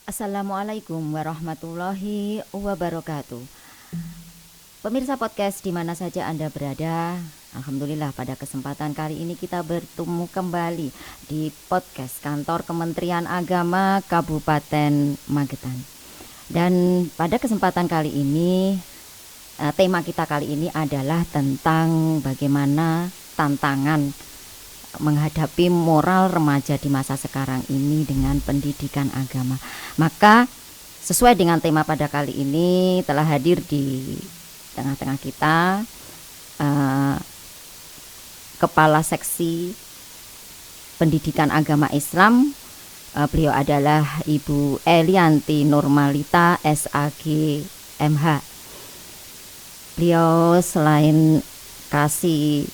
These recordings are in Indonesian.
Assalamualaikum warahmatullahi wabarakatuh. Pemirsa podcast di mana saja Anda berada, alhamdulillah pada kesempatan kali ini kita bertemu kembali di podcast Kantor Kementerian Agama Kabupaten Magetan. Dan pada kesempatan kali ini tema kita kali ini adalah tentang bagaimana tantangan menghadapi moral remaja di masa sekarang ini dengan pendidikan agama. Maka sesuai dengan tema pada kali ini telah hadir di tengah-tengah kita Kepala Seksi Pendidikan Agama Islam. Beliau adalah Ibu Elianti Nurmalita SAG MH. Beliau selain kasih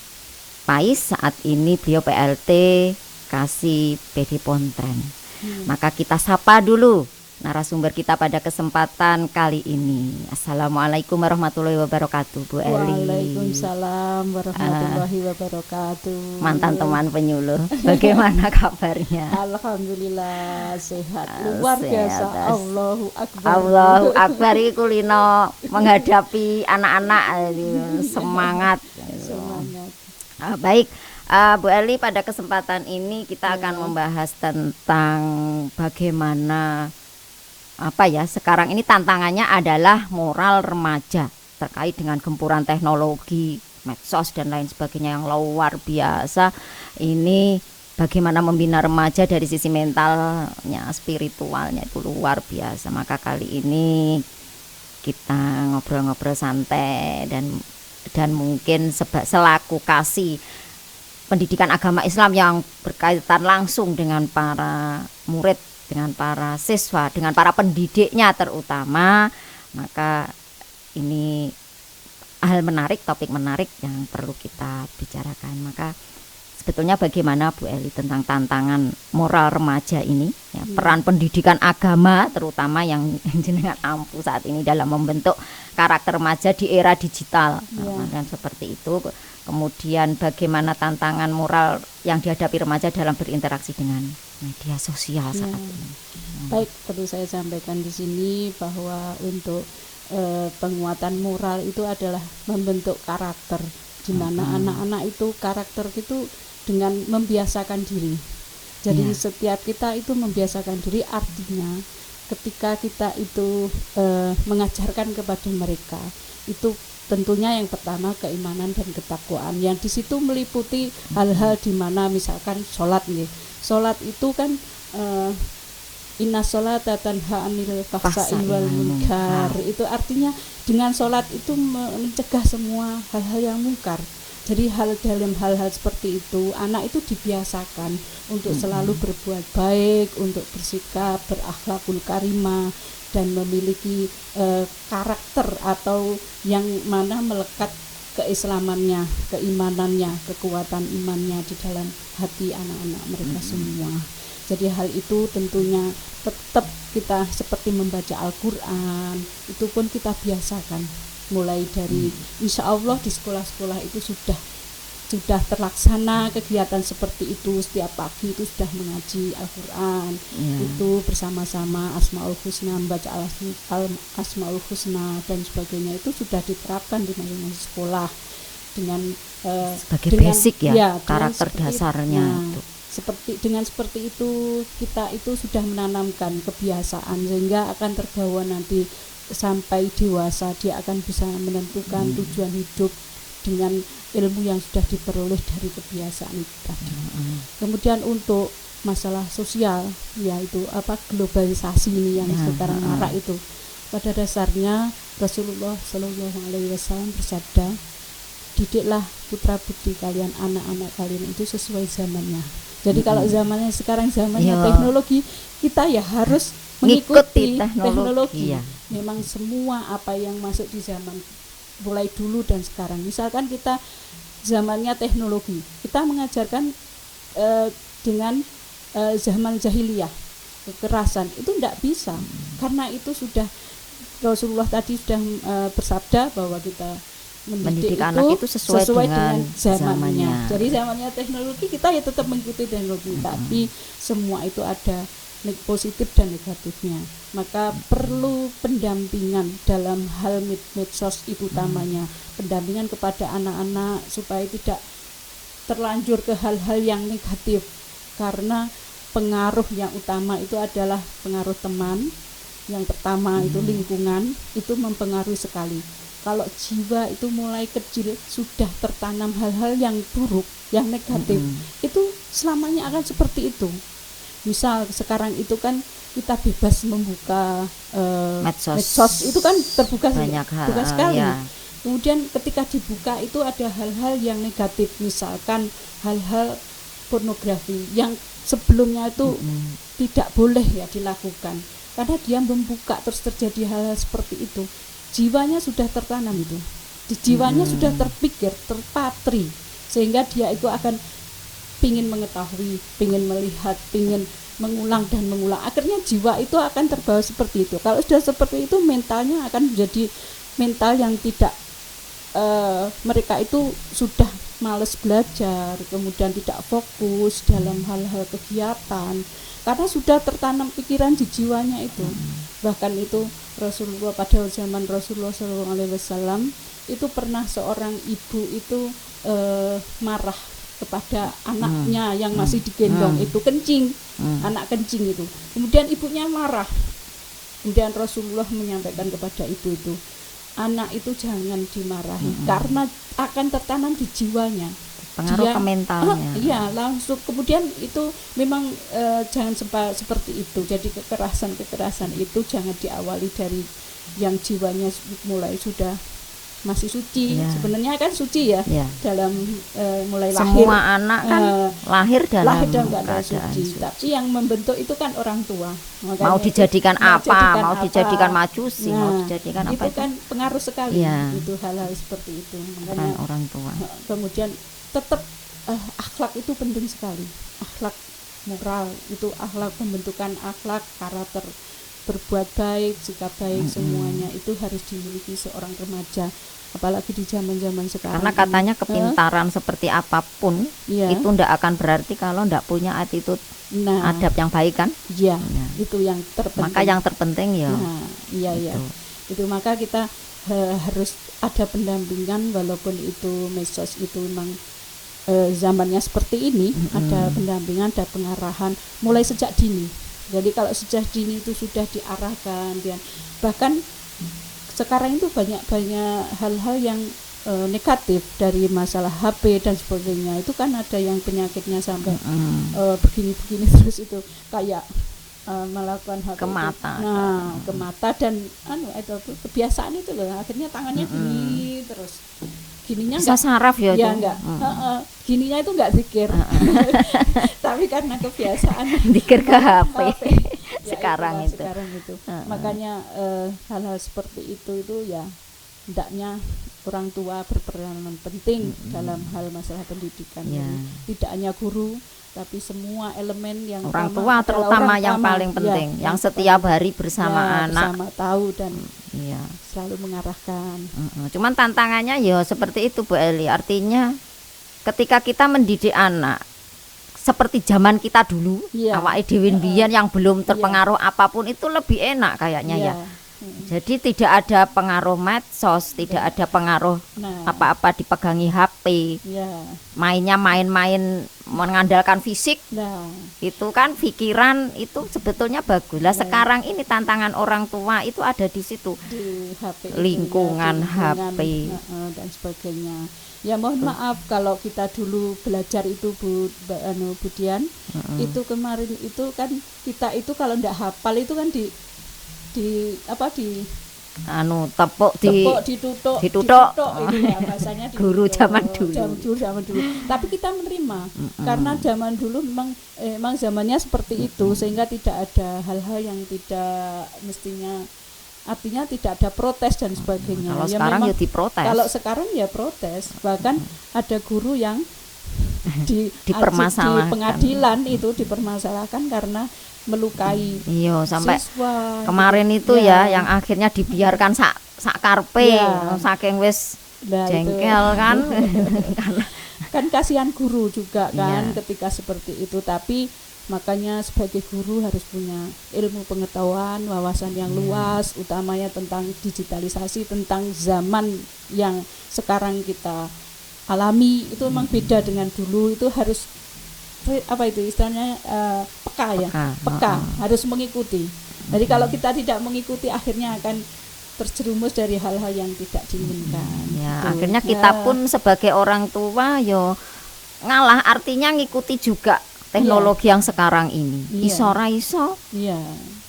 Pais, saat ini beliau PLT kasih PD Pontren. Maka kita sapa dulu narasumber kita pada kesempatan kali ini. Assalamualaikum warahmatullahi wabarakatuh, Bu Eli. Waalaikumsalam warahmatullahi wabarakatuh. Mantan teman penyuluh, bagaimana kabarnya? Alhamdulillah sehat, luar Sehat. biasa. Allahu Akbar. Allahu Akbar, iki kulino menghadapi anak-anak semangat. Semangat. Baik, Bu Eli, pada kesempatan ini kita akan membahas tentang bagaimana sekarang ini tantangannya adalah moral remaja terkait dengan gempuran teknologi, medsos dan lain sebagainya yang luar biasa. Ini bagaimana membina remaja dari sisi mentalnya, spiritualnya itu luar biasa. Maka kali ini kita ngobrol-ngobrol santai dan mungkin selaku kasih pendidikan agama Islam yang berkaitan langsung dengan para murid, dengan para siswa, dengan para pendidiknya terutama. Maka ini topik menarik yang perlu kita bicarakan. Maka sebetulnya bagaimana Bu Eli tentang tantangan moral remaja ini, peran pendidikan agama terutama yang jenengan ampuh saat ini dalam membentuk karakter remaja di era digital, dan seperti itu. Kemudian bagaimana tantangan moral yang dihadapi remaja dalam berinteraksi dengan media sosial saat ini. Baik, perlu saya sampaikan di sini bahwa untuk penguatan moral itu adalah membentuk karakter, di mana anak-anak itu karakter itu dengan membiasakan diri. Jadi setiap kita itu membiasakan diri, artinya ketika kita itu mengajarkan kepada mereka itu tentunya yang pertama keimanan dan ketakwaan, yang di situ meliputi hal-hal di mana misalkan sholat nih. Sholat itu kan inna sholata tanha 'anil fahsya'i wal munkar. Itu artinya dengan sholat itu mencegah semua hal-hal yang mungkar. Jadi dalam hal-hal seperti itu anak itu dibiasakan untuk selalu berbuat baik, untuk bersikap berakhlakul karimah dan memiliki karakter atau yang mana melekat keislamannya, keimanannya, kekuatan imannya di dalam hati anak-anak mereka semua. Jadi hal itu tentunya tetap kita seperti membaca Al-Quran, itu pun kita biasakan. Mulai dari insya Allah di sekolah-sekolah itu sudah terlaksana kegiatan seperti itu. Setiap pagi itu sudah mengaji Al-Quran, itu bersama-sama Asmaul Husna, membaca Asmaul Husna dan sebagainya, itu sudah diterapkan di masing-masing sekolah dengan sebagai basic karakter dasarnya itu. Seperti itu kita itu sudah menanamkan kebiasaan sehingga akan terbawa nanti sampai dewasa, dia akan bisa menentukan tujuan hidup dengan ilmu yang sudah diperoleh dari kebiasaan itu tadi. Kemudian untuk masalah sosial, yaitu globalisasi ini yang sekarang marak itu, pada dasarnya Rasulullah Shallallahu Alaihi Wasallam bersabda, didiklah putra putri kalian, anak-anak kalian itu sesuai zamannya. Jadi kalau zamannya sekarang zamannya teknologi, kita ya harus mengikuti teknologi. Memang semua apa yang masuk di zaman mulai dulu dan sekarang. Misalkan kita zamannya teknologi, kita mengajarkan dengan zaman jahiliyah, kekerasan, itu tidak bisa, karena itu sudah Rasulullah tadi sudah bersabda bahwa kita mendidik anak itu sesuai dengan zamannya. Jadi zamannya teknologi, kita ya tetap mengikuti teknologi, tapi semua itu ada positif dan negatifnya. Maka perlu pendampingan dalam hal medsos itu utamanya, pendampingan kepada anak-anak supaya tidak terlanjur ke hal-hal yang negatif, karena pengaruh yang utama itu adalah pengaruh teman. Yang pertama itu lingkungan, itu mempengaruhi sekali. Kalau jiwa itu mulai kecil sudah tertanam hal-hal yang buruk, yang negatif, itu selamanya akan seperti itu. Misal sekarang itu kan kita bebas membuka medsos itu kan terbuka sekali. Ya. Kemudian ketika dibuka itu ada hal-hal yang negatif, misalkan hal-hal pornografi yang sebelumnya itu tidak boleh ya dilakukan. Karena dia membuka terus terjadi hal-hal seperti itu, jiwanya sudah tertanam itu, di jiwanya sudah terpikir, terpatri, sehingga dia itu akan pingin mengetahui, pingin melihat, pingin mengulang dan mengulang. Akhirnya jiwa itu akan terbawa seperti itu. Kalau sudah seperti itu, mentalnya akan menjadi mental yang tidak mereka itu sudah malas belajar, kemudian tidak fokus dalam hal-hal kegiatan, karena sudah tertanam pikiran di jiwanya itu. Bahkan itu Rasulullah, pada zaman Rasulullah SAW itu pernah seorang ibu itu marah kepada anaknya yang masih digendong, itu kencing, anak kencing itu. Kemudian ibunya marah. Kemudian Rasulullah menyampaikan kepada ibu itu, anak itu jangan dimarahi, karena akan tertanam di jiwanya. Pengaruh ke mentalnya. Iya, langsung. Kemudian itu memang jangan seperti itu. Jadi kekerasan itu jangan diawali dari yang jiwanya mulai sudah masih suci. Sebenarnya kan suci ya. Dalam mulai lahir. Semua anak kan lahir dalam keadaan suci. Tapi yang membentuk itu kan orang tua. Makanya mau dijadikan mau dijadikan majusi, mau dijadikan apa itu kan pengaruh sekali. Itu hal-hal seperti itu. Makanya orang tua. Kemudian tetap akhlak itu penting sekali. Akhlak moral itu, akhlak pembentukan akhlak, karakter, berbuat baik, sikap baik, semuanya itu harus dimiliki seorang remaja, apalagi di zaman-zaman sekarang. Karena katanya kepintaran seperti apapun itu ndak akan berarti kalau ndak punya attitude adab yang baik kan? Iya, itu yang terpenting. Maka yang terpenting ya. Itu maka kita harus ada pendampingan, walaupun itu medsos itu memang zamannya seperti ini, ada pendampingan, ada pengarahan mulai sejak dini. Jadi kalau sejak dini itu sudah diarahkan, dan bahkan sekarang itu banyak hal-hal yang negatif dari masalah HP dan sebagainya. Itu kan ada yang penyakitnya sampai begini-begini terus itu kayak melakukan HP ke mata. Ke mata dan itu kebiasaan itu loh, akhirnya tangannya gini terus. Gininya bisa saraf ya enggak. Gininya itu enggak zikir. Tapi karena kebiasaan zikir ke HP. Sekarang itu. Makanya hal-hal seperti itu ya hendaknya orang tua berperanan penting dalam hal masalah pendidikan. Tidak hanya guru, tapi semua elemen yang orang tua terutama yang paling penting, yang setiap hari bersama anak, bersama tahu dan selalu mengarahkan. Cuman tantangannya ya seperti itu Bu Eli, artinya ketika kita mendidik anak seperti zaman kita dulu, awake dhewe mbiyen yang belum terpengaruh apapun itu lebih enak kayaknya ya. Jadi tidak ada pengaruh medsos, tidak ada pengaruh apa-apa dipegangi HP. Mainnya main-main mengandalkan fisik. Itu kan pikiran itu sebetulnya bagus. Lah sekarang ini tantangan orang tua itu ada di situ. Di HP lingkungan HP dan sebagainya. Ya mohon maaf kalau kita dulu belajar itu Bu Dian, itu kemarin itu kan kita itu kalau ndak hafal itu kan tepuk ditutuk itu ya bahasanya guru zaman dulu. Tapi kita menerima karena zaman dulu memang zamannya seperti itu, sehingga tidak ada hal-hal yang tidak mestinya, artinya tidak ada protes dan sebagainya. Kalau sekarang ya diprotes. Kalau sekarang ya protes, bahkan ada guru yang di pengadilan itu dipermasalahkan karena melukai sampai siswa. Kemarin itu yang akhirnya dibiarkan sak karpe, saking wis jengkel kan. Kan kasihan guru juga kan ketika seperti itu. Tapi Makanya sebagai guru harus punya ilmu pengetahuan, wawasan yang luas, utamanya tentang digitalisasi, tentang zaman yang sekarang kita alami. Itu memang beda dengan dulu. Itu harus apa itu istilahnya, peka ya, peka, harus mengikuti. Jadi kalau kita tidak mengikuti, akhirnya akan terjerumus dari hal-hal yang tidak diinginkan. Ya, akhirnya kita pun sebagai orang tua yo ngalah, artinya ngikuti juga teknologi yang sekarang ini. Iso ora iso,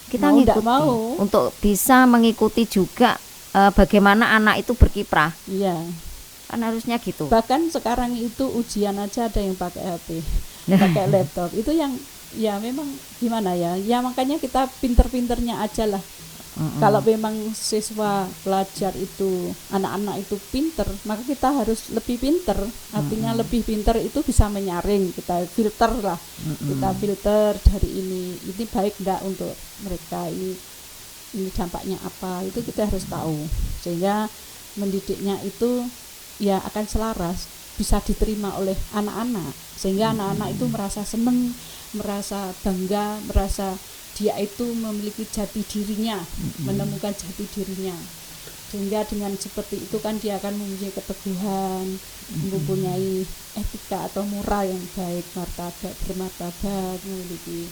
kita mau ngikuti mau. untuk bisa mengikuti juga bagaimana anak itu berkiprah. Iya. Kan harusnya gitu. Bahkan sekarang itu ujian aja ada yang pakai HP, pakai laptop. Itu yang ya memang gimana ya? Ya makanya kita pinter-pinternya aja lah. Kalau memang siswa pelajar itu, anak-anak itu pinter, maka kita harus lebih pinter. Artinya lebih pinter itu bisa menyaring, kita filter lah. Kita filter dari ini baik enggak untuk mereka, ini dampaknya apa, itu kita harus tahu. Sehingga mendidiknya itu ya akan selaras, bisa diterima oleh anak-anak. Sehingga anak-anak itu merasa seneng, merasa bangga, merasa dia itu memiliki jati dirinya, menemukan jati dirinya. Sehingga dengan seperti itu kan dia akan mempunyai keteguhan, mempunyai etika atau moral yang baik, bermartabat, memiliki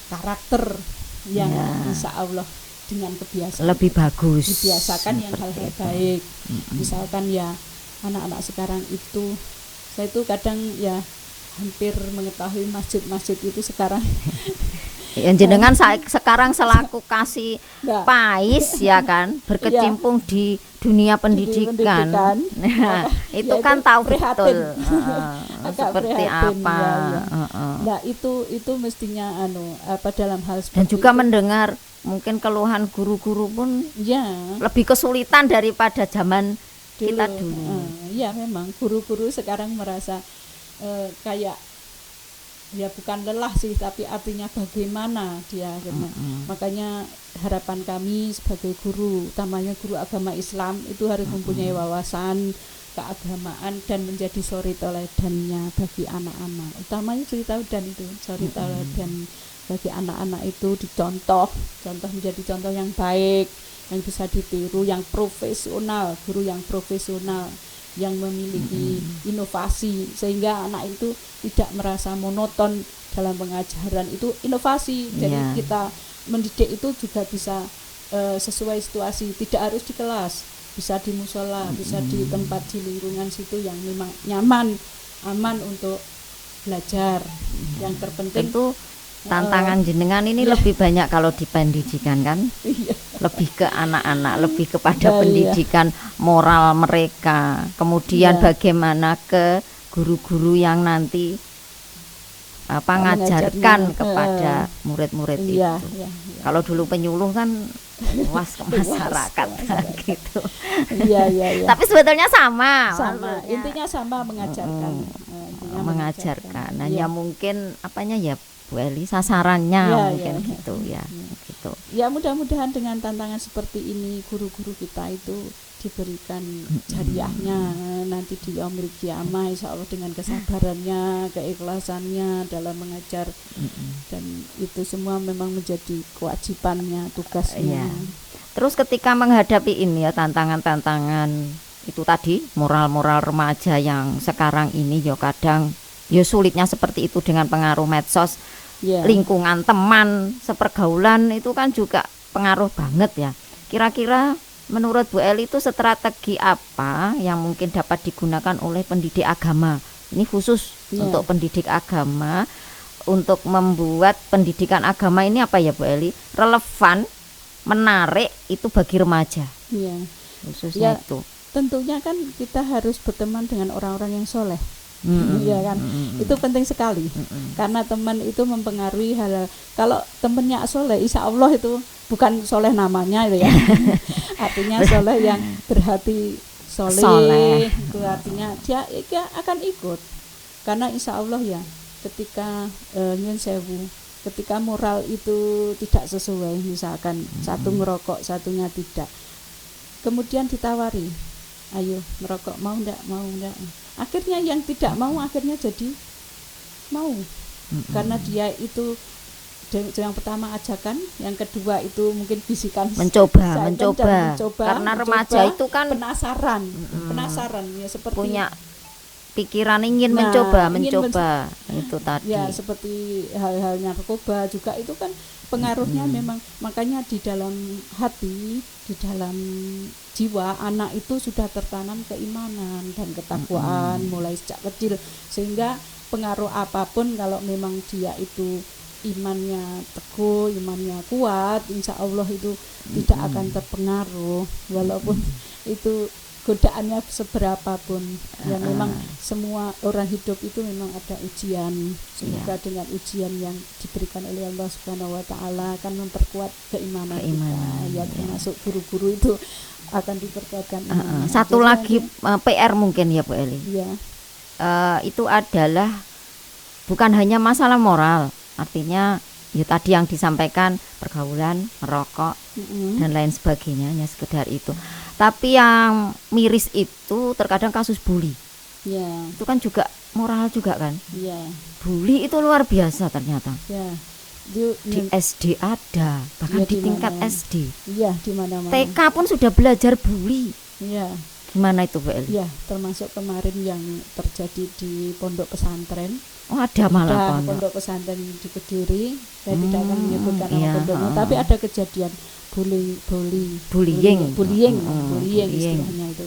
karakter yang insya Allah dengan kebiasaan lebih bagus, dibiasakan yang hal-hal baik. Misalkan ya anak-anak sekarang itu, saya itu kadang ya hampir mengetahui masjid-masjid itu sekarang yang jenengan sekarang selaku kasih pais ya kan, berkecimpung di dunia pendidikan. Nah, itu kan tahu betul seperti apa. Nah, itu mestinya dalam hal seperti dan juga itu. Mendengar mungkin keluhan guru-guru pun ya lebih kesulitan daripada zaman kita dulu. Ya memang guru-guru sekarang merasa kayak ya bukan lelah sih, tapi artinya bagaimana dia akhirnya. Makanya harapan kami sebagai guru, utamanya guru agama Islam, itu harus mempunyai wawasan keagamaan dan menjadi suri teladannya bagi anak-anak. Utamanya suri teladan itu, suri teladan bagi anak-anak itu contoh menjadi contoh yang baik, yang bisa ditiru, yang profesional, guru yang profesional, yang memiliki inovasi, sehingga anak itu tidak merasa monoton dalam pengajaran. Itu inovasi. Jadi kita mendidik itu juga bisa sesuai situasi, tidak harus di kelas, bisa di musola, bisa di tempat di lingkungan situ yang memang nyaman, aman untuk belajar. Yang terpenting tentu tantangan jenengan ini lebih banyak kalau di pendidikan kan, lebih ke anak-anak, lebih kepada pendidikan moral mereka, kemudian bagaimana ke guru-guru yang nanti ngajarkan kepada murid-murid itu. Kalau dulu penyuluh kan luas ke masyarakat gitu. Tapi sebetulnya sama. Intinya sama, mengajarkan. Mengajarkan. Hanya mungkin apanya ya Bu Eli, sasarannya mungkin gitu ya. Gitu. Ya mudah-mudahan dengan tantangan seperti ini guru-guru kita itu diberikan jariahnya nanti di yaumil qiyamah, insya Allah, dengan kesabarannya, keikhlasannya dalam mengajar, dan itu semua memang menjadi kewajibannya, tugasnya. Terus ketika menghadapi ini ya tantangan-tantangan itu tadi, moral-moral remaja yang sekarang ini ya kadang ya sulitnya seperti itu dengan pengaruh medsos, lingkungan teman, sepergaulan itu kan juga pengaruh banget ya. Kira-kira menurut Bu Eli itu strategi apa yang mungkin dapat digunakan oleh pendidik agama? Ini khusus untuk pendidik agama, untuk membuat pendidikan agama ini apa ya Bu Eli, relevan, menarik itu bagi remaja. Khususnya itu. Tentunya kan kita harus berteman dengan orang-orang yang soleh. Iya kan, itu penting sekali, karena teman itu mempengaruhi hal. Kalau temannya soleh, insya Allah itu bukan soleh namanya itu ya, artinya soleh yang berhati soleh. Itu artinya dia akan ikut, karena insya Allah ya, ketika nyun sewu, ketika moral itu tidak sesuai, misalkan satu merokok, satunya tidak, kemudian ditawari, ayo merokok, mau enggak, akhirnya yang tidak mau akhirnya jadi mau. karena dia itu yang pertama ajakan, yang kedua itu mungkin bisikan mencoba mencoba karena remaja itu kan penasaran ya, seperti punya pikiran ingin Nah, mencoba itu tadi. ya seperti hal-hal narkoba juga itu kan pengaruhnya memang, makanya di dalam hati, di dalam jiwa anak itu sudah tertanam keimanan dan ketakwaan mulai sejak kecil, sehingga pengaruh apapun kalau memang dia itu imannya teguh, imannya kuat, insya Allah itu tidak akan terpengaruh walaupun itu godaannya seberapapun. Ya memang semua orang hidup itu memang ada ujian. Semoga dengan ujian yang diberikan oleh Allah Subhanahu wa taala akan memperkuat keimanan kita. Ya termasuk guru-guru itu akan diperkuatkan imannya. Satu lagi PR mungkin ya Bu Eli. Ya. Itu adalah bukan hanya masalah moral, artinya ya tadi yang disampaikan pergaulan, merokok dan lain sebagainya, hanya sekedar itu. Tapi yang miris itu terkadang kasus bully. Ya. Itu kan juga moral juga kan. Ya. Bully itu luar biasa ternyata. Ya. Di SD ada, bahkan Ya, di tingkat mana? SD. Iya, di mana-mana. TK pun sudah belajar bully. Iya. Gimana itu Bu Eli? Ya, termasuk kemarin yang terjadi di pondok pesantren. Oh ada malah pondok pesantren di Kediri. Saya tidak akan menyebutkan nama iya, pondoknya, tapi ada kejadian bullying istilahnya itu.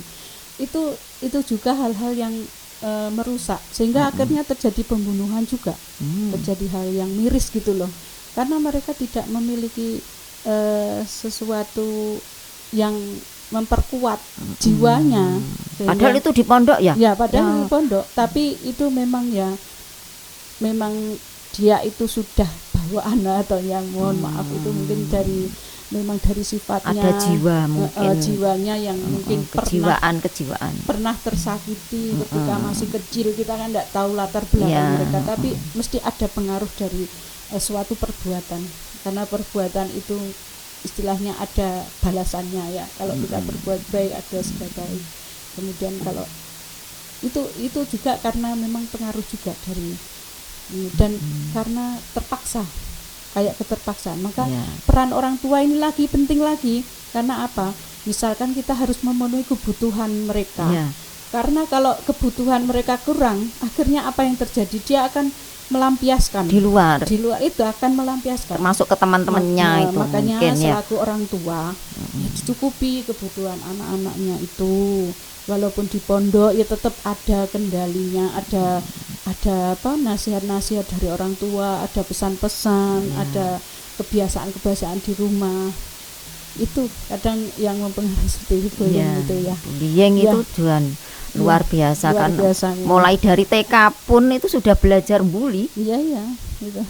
Itu juga hal-hal yang merusak, sehingga akhirnya terjadi pembunuhan juga. Terjadi hal yang miris gitu loh. Karena mereka tidak memiliki sesuatu yang memperkuat jiwanya. Padahal itu di pondok ya? Ya, padahal di pondok, tapi itu memang memang dia itu sudah bawaan atau yang maaf itu mungkin memang dari sifatnya, ada jiwa mungkin jiwanya yang mungkin kejiwaan pernah tersakiti ketika masih kecil. Kita kan tidak tahu latar belakang mereka, tapi mesti ada pengaruh dari suatu perbuatan, karena perbuatan itu istilahnya ada balasannya ya. Kalau kita berbuat baik ada sebagai, kemudian kalau itu juga karena memang pengaruh juga dari dan karena terpaksa, kayak keterpaksaan, maka peran orang tua ini lagi penting lagi. Karena apa? Misalkan kita harus memenuhi kebutuhan mereka, karena kalau kebutuhan mereka kurang, akhirnya apa yang terjadi? Dia akan melampiaskan di luar itu akan melampiaskan, termasuk ke teman-temannya itu. Makanya mungkin, selaku orang tua ya dicukupi kebutuhan anak-anaknya itu. Walaupun di pondok ya tetap ada kendalinya, ada nasihat-nasihat dari orang tua, ada pesan-pesan, ada kebiasaan-kebiasaan di rumah. Itu kadang yang mempengaruhi seperti itu itu ya. Bullying itu juan luar biasa kan. Biasanya. Mulai dari TK pun itu sudah belajar bully. Iya gitu.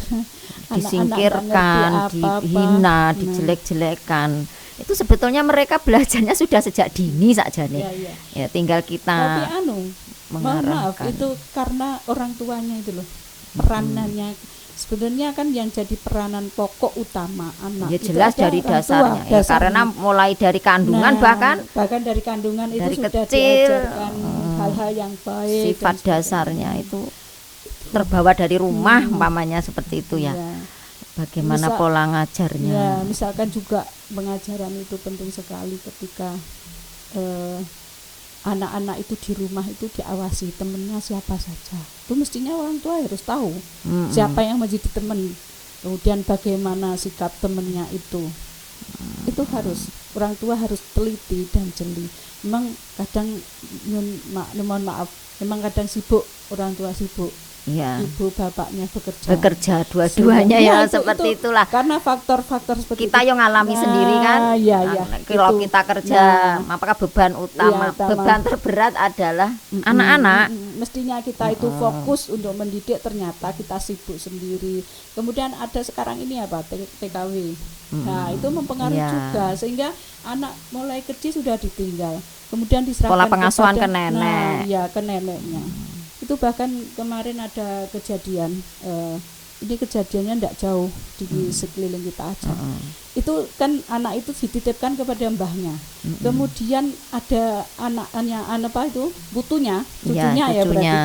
Disingkirkan, dihina, dijelek-jelekan. Itu sebetulnya mereka belajarnya sudah sejak dini saja nih. Ya tinggal kita maaf itu karena orang tuanya itu loh, peranannya sebenarnya kan yang jadi peranan pokok utama anak. Ya jelas dari dasarnya. Ya, karena mulai dari kandungan bahkan dari kandungan dari itu sudah kecil, diajarkan hal-hal yang baik. Sifat dasarnya itu terbawa dari rumah, umpamanya seperti itu ya. Bagaimana pola ngajarnya? Ya, misalkan juga pengajaran itu penting sekali ketika anak-anak itu di rumah itu diawasi temennya siapa saja. Itu mestinya orang tua harus tahu siapa yang menjadi teman. Kemudian bagaimana sikap temennya itu. Itu harus orang tua harus teliti dan jeli. Memang kadang mohon maaf, memang kadang sibuk, orang tua sibuk. Ya. Ibu bapaknya bekerja dua-duanya ya seperti itulah. Karena faktor-faktor seperti kita yang ngalami sendiri kan. Kalau kita kerja, apakah beban utama, beban terberat adalah anak-anak. Mestinya kita itu fokus untuk mendidik, ternyata kita sibuk sendiri. Kemudian ada sekarang ini apa? TKW. Nah, itu mempengaruhi juga, sehingga anak mulai kecil sudah ditinggal. Kemudian diserahkan pola pengasuhan ke nenek. Ke neneknya. Itu bahkan kemarin ada kejadian, ini kejadiannya tidak jauh di sekeliling kita aja. Itu kan anak itu dititipkan kepada mbahnya. Kemudian ada anaknya,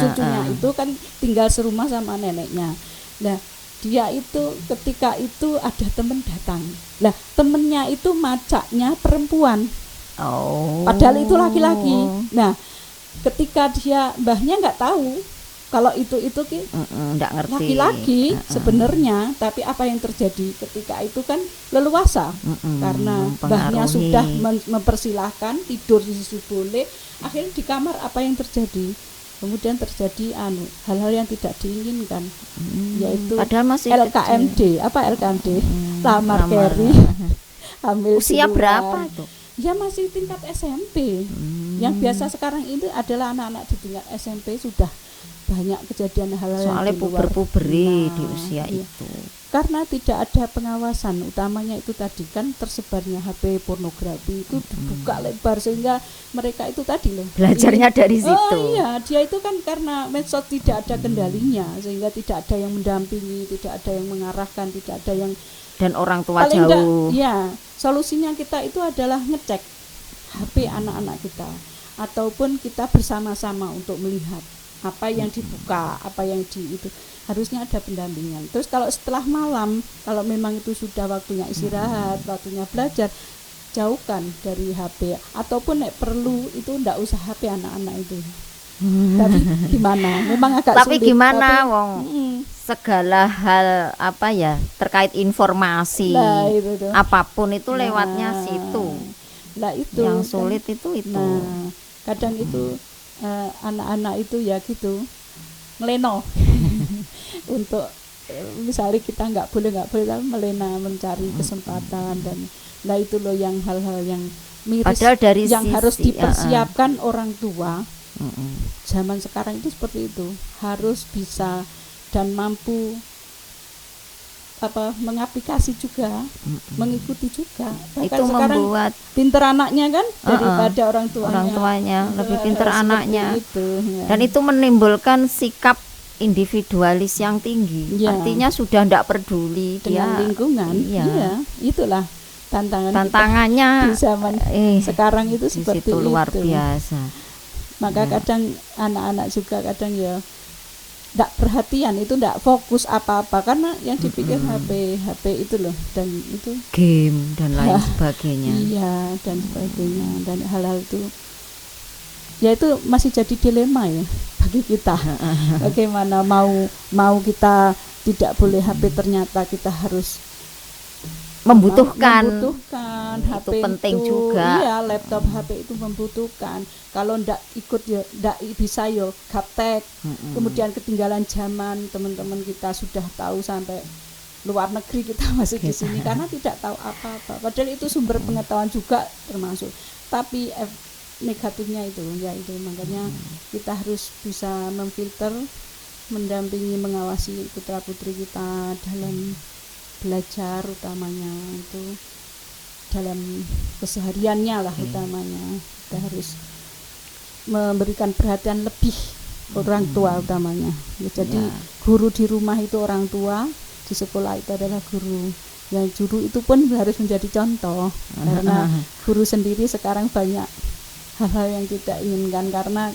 cucunya itu kan tinggal serumah sama neneknya. Nah, dia itu ketika itu ada teman datang. Lah, temennya itu macaknya perempuan. Oh. Padahal itu laki-laki. Nah, ketika mbahnya nggak tahu kalau itu nggak ngerti laki-laki sebenarnya, tapi apa yang terjadi ketika itu kan leluasa karena mbahnya sudah mempersilahkan tidur di situ boleh, akhirnya di kamar apa yang terjadi? Kemudian terjadi hal-hal yang tidak diinginkan, yaitu LKMD, lamar Keri, hamil usia duluan. Berapa itu? Ya masih tingkat SMP. Yang biasa sekarang itu adalah anak-anak di tingkat SMP sudah banyak kejadian hal-hal soalnya yang di luar. puber-puberi di usia itu. Karena tidak ada pengawasan, utamanya itu tadi kan tersebarnya HP pornografi itu dibuka lebar sehingga mereka itu tadi loh belajarnya dari situ. Oh iya, dia itu kan karena medsos tidak ada kendalinya sehingga tidak ada yang mendampingi, tidak ada yang mengarahkan, tidak ada yang, dan orang tua paling jauh. Ya, solusinya kita itu adalah ngecek HP anak-anak kita ataupun kita bersama-sama untuk melihat apa yang dibuka, apa yang itu harusnya ada pendampingan. Terus kalau setelah malam, kalau memang itu sudah waktunya istirahat, waktunya belajar, jauhkan dari HP ataupun perlu itu enggak usah HP anak-anak itu. Tapi gimana? Memang agak tapi sulit. Gimana wong segala hal apa ya terkait informasi apapun itu lewatnya situ. Lah itu yang sulit kan, itu. Nah, kadang itu anak-anak itu ya gitu meleno untuk misalnya kita nggak boleh tapi melena mencari kesempatan dan itu loh yang hal-hal yang miris. Padahal dari yang harus dipersiapkan orang tua zaman sekarang itu seperti itu, harus bisa dan mampu mengaplikasi juga, mengikuti juga. Bahkan itu membuat pinter anaknya kan daripada orang tuanya lebih pinter anaknya itu, ya. Dan itu menimbulkan sikap individualis yang tinggi, artinya sudah tidak peduli dengan lingkungan. Iya, itulah tantangannya di zaman sekarang itu seperti itu luar biasa. Maka kadang anak-anak juga kadang ya tidak perhatian, itu tidak fokus apa-apa karena yang dipikir HP itu loh, dan itu game dan lain sebagainya. Iya, dan sebagainya, dan hal-hal itu ya itu masih jadi dilema ya bagi kita. Bagaimana mau kita tidak boleh HP, ternyata kita harus membutuhkan HP itu penting itu, juga. Iya, laptop HP itu membutuhkan. Kalau ndak ikut ya ndak bisa yo gaptek. Kemudian ketinggalan zaman, teman-teman kita sudah tahu sampai luar negeri, kita masih di sini karena tidak tahu apa-apa. Padahal itu sumber pengetahuan juga termasuk. Tapi negatifnya itu ya itu, makanya kita harus bisa memfilter, mendampingi, mengawasi putra-putri kita dalam belajar, utamanya itu dalam kesehariannya lah utamanya. Kita harus memberikan perhatian lebih orang tua utamanya ya, jadi guru di rumah itu orang tua, di sekolah itu adalah guru. Yang guru itu pun harus menjadi contoh, karena guru sendiri sekarang banyak hal-hal yang tidak inginkan karena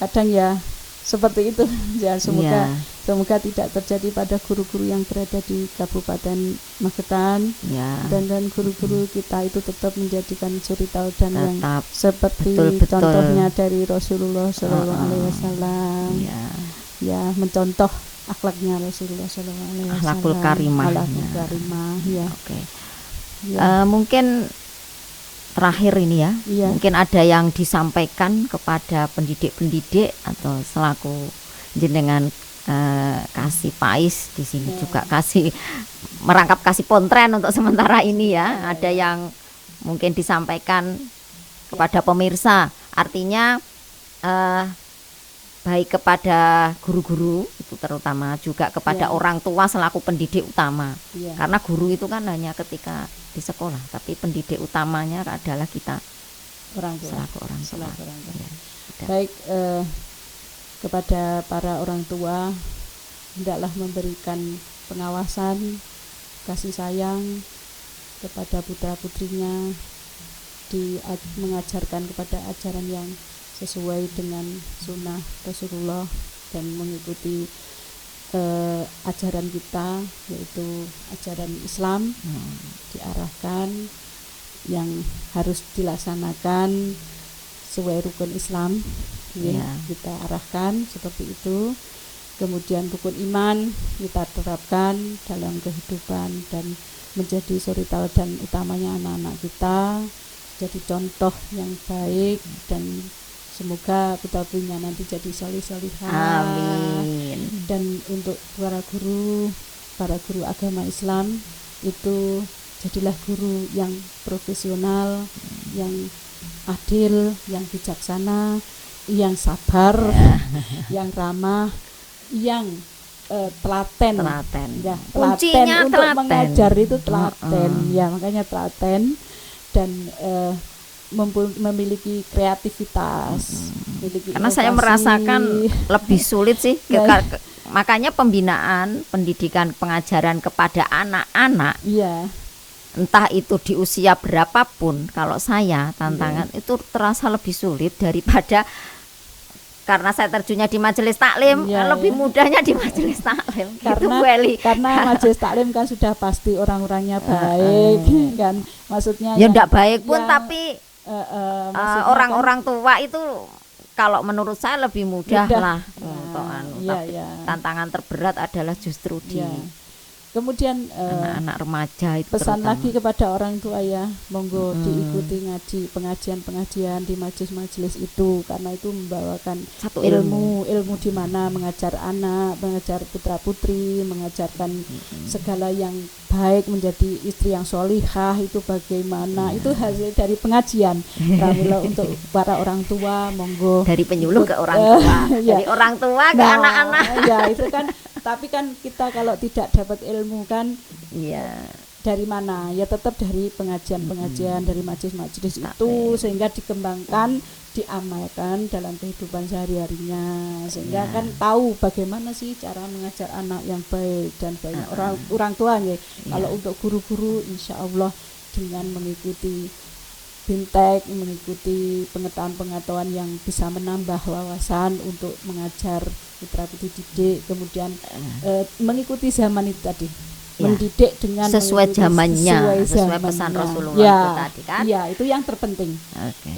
kadang ya seperti itu ya. Semoga tidak terjadi pada guru-guru yang berada di Kabupaten Magetan dan guru-guru kita itu tetap menjadikan suri teladan yang seperti betul. Contohnya dari Rasulullah SAW ya, mencontoh akhlaknya Rasulullah SAW, akhlakul karimah ya. Okay. Mungkin terakhir ini ya, mungkin ada yang disampaikan kepada pendidik-pendidik atau selaku jenengan kasih Pais di sini juga kasih merangkap kasih pontren untuk sementara ini ya. Ada yang mungkin disampaikan kepada pemirsa, artinya baik kepada guru-guru itu terutama, juga kepada orang tua selaku pendidik utama. Karena guru itu kan hanya ketika di sekolah, tapi pendidik utamanya adalah kita orang tua, selaku orang tua. Baik, kepada para orang tua hendaklah memberikan pengawasan, kasih sayang kepada putra-putrinya, mengajarkan kepada ajaran yang sesuai dengan sunnah Rasulullah dan mengikuti ajaran kita, yaitu ajaran Islam, diarahkan yang harus dilaksanakan sesuai rukun Islam, kita arahkan seperti itu. Kemudian rukun iman kita terapkan dalam kehidupan dan menjadi suri tauladan utamanya anak-anak kita, jadi contoh yang baik, dan semoga kita punya nanti jadi solih-solihah. Amin. Dan untuk para guru agama Islam itu jadilah guru yang profesional, yang adil, yang bijaksana, yang sabar, yang ramah, yang telaten. Ya, kuncinya untuk telaten. mengajar itu telaten. Ya, makanya telaten dan memiliki kreativitas, memiliki karena saya inovasi. merasakan lebih sulit sih. Makanya pembinaan, pendidikan, pengajaran kepada anak-anak, entah itu di usia berapapun, kalau saya tantangan itu terasa lebih sulit daripada, karena saya terjunnya di majelis taklim, lebih mudahnya di majelis taklim. Karena majelis taklim kan sudah pasti orang-orangnya baik, kan, maksudnya ya enggak baik pun, tapi orang-orang tua itu kalau menurut saya lebih mudah lah untuk tantangan terberat adalah justru di kemudian anak-anak remaja itu. Pesan lagi kepada orang tua, ya, monggo diikuti ngaji, pengajian di majelis itu, karena itu membawakan satu ilmu di mana mengajar anak, mengajar putra putri, mengajarkan segala yang baik, menjadi istri yang solihah itu bagaimana, itu hasil dari pengajian. Pramila untuk para orang tua, monggo dari penyuluh ke orang tua, dari orang tua ke anak-anak. Ya itu kan. Tapi kan kita kalau tidak dapat ilmu kan, dari mana? Ya tetap dari pengajian-pengajian, dari majelis-majelis itu, sehingga dikembangkan, diamalkan dalam kehidupan sehari-harinya, sehingga kan tahu bagaimana sih cara mengajar anak yang baik dan banyak orang tua ya. Kalau untuk guru-guru, insya Allah dengan mengikuti bintek, mengikuti pengetahuan-pengetahuan yang bisa menambah wawasan untuk mengajar putra putri didik, kemudian mengikuti zaman itu tadi, mendidik dengan sesuai zamannya, sesuai pesan Rasulullah itu tadi kan. Ya, itu yang terpenting.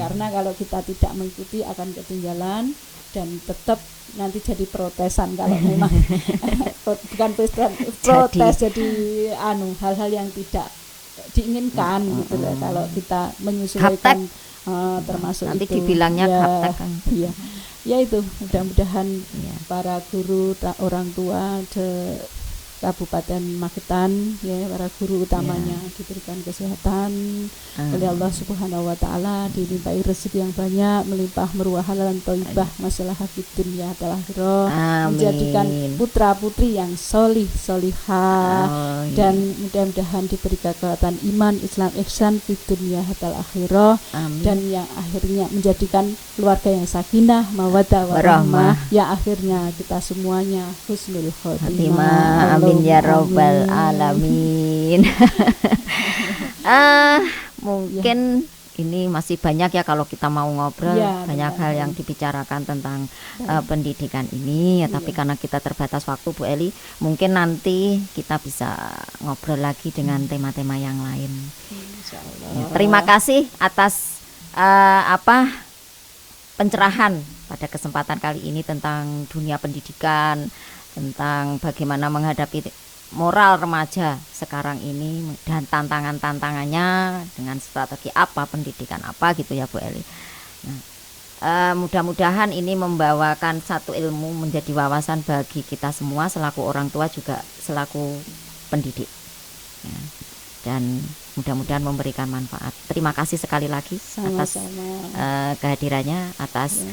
Karena kalau kita tidak mengikuti akan ketinggalan dan tetap nanti jadi protesan kalau memang bukan protes, jadi hal-hal yang tidak diinginkan gitu loh, kalau kita menyesuaikan termasuk nanti itu dibilangnya gaptek kan. Ya itu mudah-mudahan para guru, orang tua Kabupaten Magetan, ya, para guru utamanya diberikan kesehatan oleh Allah Subhanahu wa taala, dilimpahi rezeki yang banyak, melimpah meruah halalan thayyibah, masalah fid dunya wal akhirah, menjadikan putra-putri yang solihah, dan mudah-mudahan diberi kekuatan iman, Islam, ihsan fid dunya wal akhirah, dan yang akhirnya menjadikan keluarga yang sakinah, mawaddah warahmah, yang akhirnya kita semuanya husnul khotimah. Amin ya robbal alamin. Mungkin ini masih banyak ya kalau kita mau ngobrol, banyak hal yang dibicarakan tentang pendidikan ini ya, tapi karena kita terbatas waktu, Bu Eli, mungkin nanti kita bisa ngobrol lagi dengan tema-tema yang lain. Terima kasih atas pencerahan pada kesempatan kali ini tentang dunia pendidikan, tentang bagaimana menghadapi moral remaja sekarang ini dan tantangan-tantangannya dengan strategi apa, pendidikan apa gitu ya Bu Eli. Mudah-mudahan ini membawakan satu ilmu, menjadi wawasan bagi kita semua selaku orang tua juga selaku pendidik ya. Dan mudah-mudahan memberikan manfaat. Terima kasih sekali lagi atas kehadirannya, atas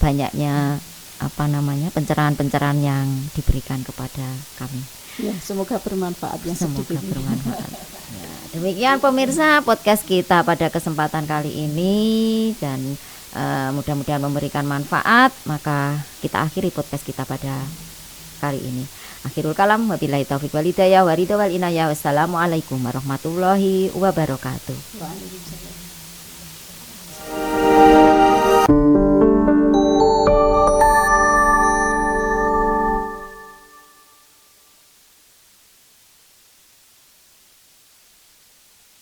banyaknya pencerahan-pencerahan yang diberikan kepada kami. Ya, semoga bermanfaat ya. Semoga bermanfaat. Ya, demikian pemirsa podcast kita pada kesempatan kali ini, dan mudah-mudahan memberikan manfaat. Maka kita akhiri podcast kita pada kali ini. Akhirul kalam, wabillahi taufiq wal hidayah, wa ridha wal inayah. Wassalamualaikum warahmatullahi wabarakatuh. Waalaikumsalam.